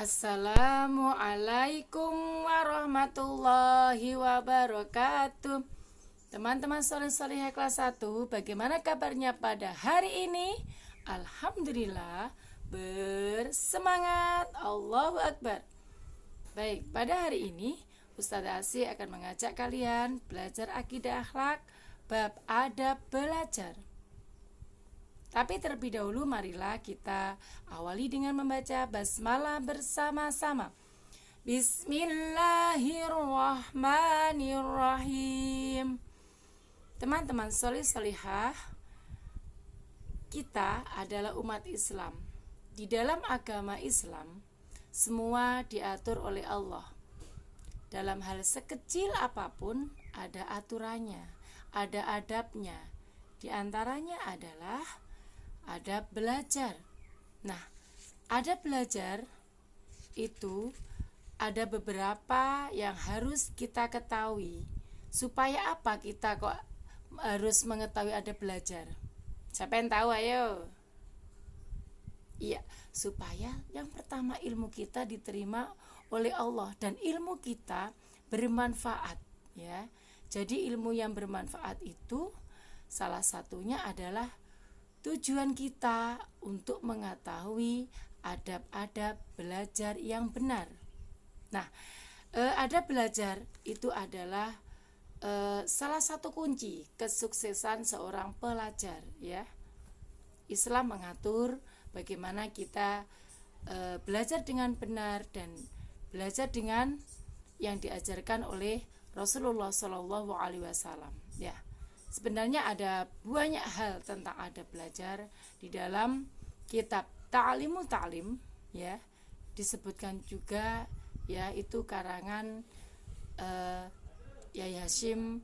Assalamualaikum warahmatullahi wabarakatuh. Teman-teman soleh-solehah kelas 1, bagaimana kabarnya pada hari ini? Alhamdulillah, bersemangat. Allahu Akbar. Baik, pada hari ini Ustazah Asy akan mengajak kalian belajar akidah akhlak bab adab belajar. Tapi terlebih dahulu marilah kita awali dengan membaca basmalah bersama-sama. Bismillahirrahmanirrahim. Teman-teman solih-solihah, kita adalah umat Islam. Di dalam agama Islam, semua diatur oleh Allah. Dalam hal sekecil apapun ada aturannya, ada adabnya. Di antaranya adalah adab belajar. Nah, adab belajar itu ada beberapa yang harus kita ketahui. Supaya apa kita kok harus mengetahui adab belajar? Siapa yang tahu, ayo? Iya, supaya yang pertama ilmu kita diterima oleh Allah dan ilmu kita bermanfaat, ya. Jadi ilmu yang bermanfaat itu salah satunya adalah tujuan kita untuk mengetahui adab-adab belajar yang benar. Nah, adab belajar itu adalah salah satu kunci kesuksesan seorang pelajar, ya. Islam mengatur bagaimana kita belajar dengan benar dan belajar dengan yang diajarkan oleh Rasulullah SAW, ya. Sebenarnya ada banyak hal tentang adab belajar di dalam kitab Ta'limul Ta'lim, ya. Disebutkan juga, ya, itu karangan Yai Hasyim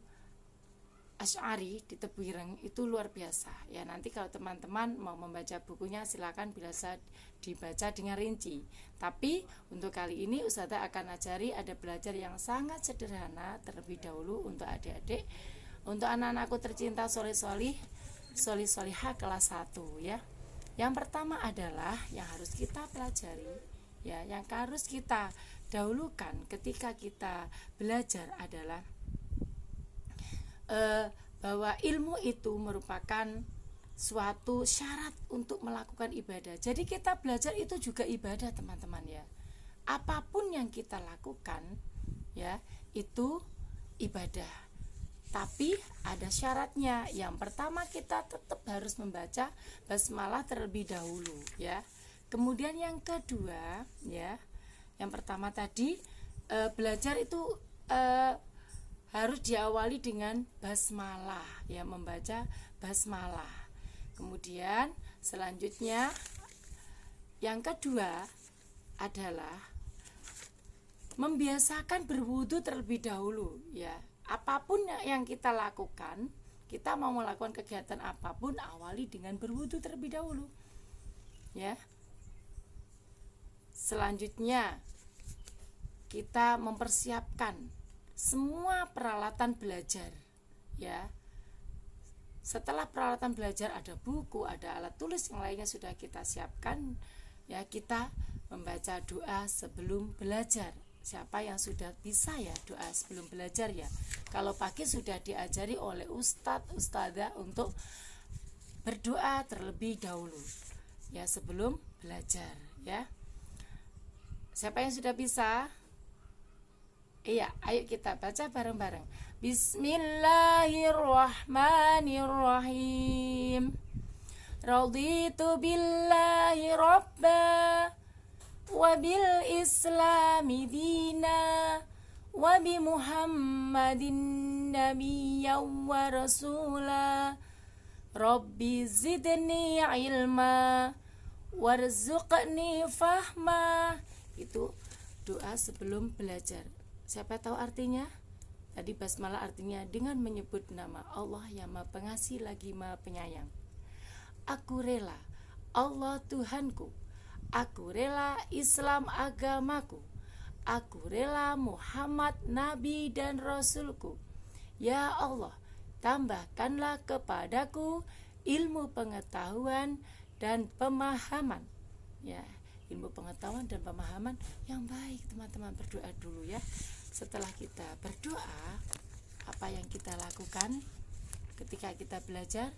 Asy'ari di Tebuireng, itu luar biasa, ya. Nanti kalau teman-teman mau membaca bukunya silakan bisa dibaca dengan rinci. Tapi untuk kali ini Ustazah akan ajari adab belajar yang sangat sederhana terlebih dahulu untuk adik-adik, untuk anak-anakku tercinta solih-solihah kelas 1, ya. Yang pertama adalah yang harus kita pelajari, ya, yang harus kita dahulukan ketika kita belajar adalah bahwa ilmu itu merupakan suatu syarat untuk melakukan ibadah. Jadi kita belajar itu juga ibadah, teman-teman, ya. Apapun yang kita lakukan, ya, itu ibadah. Tapi ada syaratnya. Yang pertama kita tetap harus membaca basmalah terlebih dahulu, ya. Kemudian yang kedua, ya, yang pertama tadi belajar itu harus diawali dengan basmalah, ya, membaca basmalah. Kemudian selanjutnya yang kedua adalah membiasakan berwudu terlebih dahulu, ya. Apapun yang kita lakukan, kita mau melakukan kegiatan apapun, awali dengan berwudu terlebih dahulu, ya. Selanjutnya kita mempersiapkan semua peralatan belajar, ya. Setelah peralatan belajar ada buku, ada alat tulis yang lainnya sudah kita siapkan, ya. Kita membaca doa sebelum belajar. Siapa yang sudah bisa, ya, doa sebelum belajar, ya. Kalau pagi sudah diajari oleh ustadzah untuk berdoa terlebih dahulu, ya, sebelum belajar, ya. Siapa yang sudah bisa? Iya, ayo kita baca bareng-bareng. Bismillahirrahmanirrahim. Raditu billahi rabba wabil islami dina wabi muhammadin nabiyya wa rasula rabbi zidni ilma warzuqni fahma. Itu doa sebelum belajar. Siapa tahu artinya? Tadi basmalah artinya dengan menyebut nama Allah yang Maha Pengasih lagi Maha Penyayang. Aku rela Allah Tuhanku, aku rela Islam agamaku, aku rela Muhammad Nabi dan Rasulku. Ya Allah, tambahkanlah kepadaku ilmu pengetahuan dan pemahaman, ya. ilmu pengetahuan dan pemahaman yang baik. Teman-teman berdoa dulu ya. Setelah kita berdoa, apa yang kita lakukan ketika kita belajar?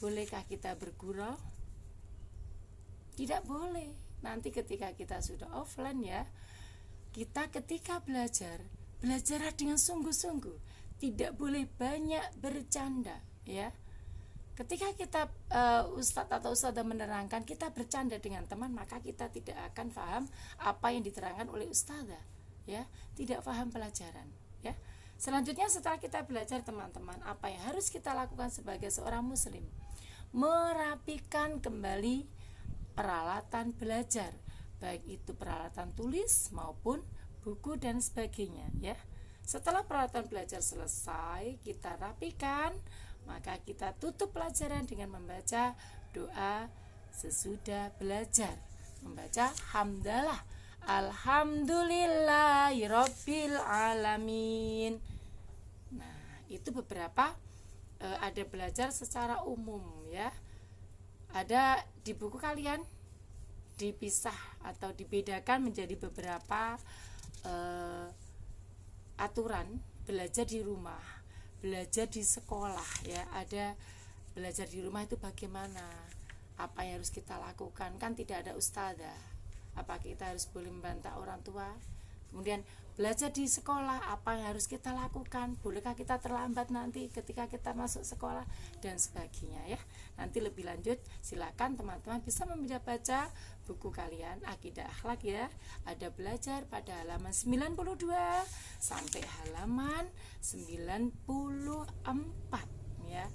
Bolehkah kita bergurau? Tidak boleh. Nanti ketika kita sudah offline ya, kita ketika belajarlah dengan sungguh-sungguh. Tidak boleh banyak bercanda ya. Ketika kita ustadz atau ustadzah menerangkan, kita bercanda dengan teman, maka kita tidak akan paham apa yang diterangkan oleh ustadzah ya, tidak paham pelajaran ya. Selanjutnya setelah kita belajar teman-teman, apa yang harus kita lakukan sebagai seorang muslim? Merapikan kembali peralatan belajar, baik itu peralatan tulis maupun buku dan sebagainya ya. Setelah peralatan belajar selesai, kita rapikan, maka kita tutup pelajaran dengan membaca doa sesudah belajar, membaca hamdalah, alhamdulillahirabbil alamin. Nah, itu beberapa ada belajar secara umum ya. Ada di buku kalian dipisah atau dibedakan menjadi beberapa aturan belajar di rumah, belajar di sekolah ya. Ada belajar di rumah itu bagaimana, apa yang harus kita lakukan, kan tidak ada ustadzah, apa kita harus boleh membantah orang tua. Kemudian belajar di sekolah, apa yang harus kita lakukan, bolehkah kita terlambat nanti ketika kita masuk sekolah dan sebagainya ya. Nanti lebih lanjut silakan teman-teman bisa membaca buku kalian Akidah Akhlak ya. Ada belajar pada halaman 92 sampai halaman 94 ya.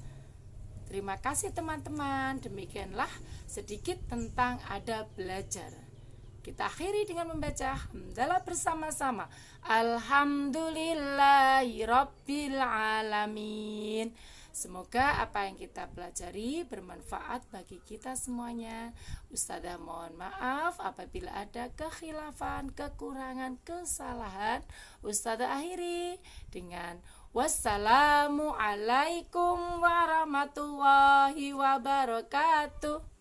Terima kasih teman-teman. Demikianlah sedikit tentang adab belajar. Kita akhiri dengan membaca hamdalah bersama-sama. Alhamdulillahirabbil alamin. Semoga apa yang kita pelajari bermanfaat bagi kita semuanya. Ustazah mohon maaf apabila ada kekhilafan, kekurangan, kesalahan. Ustazah akhiri dengan wassalamualaikum warahmatullahi wabarakatuh.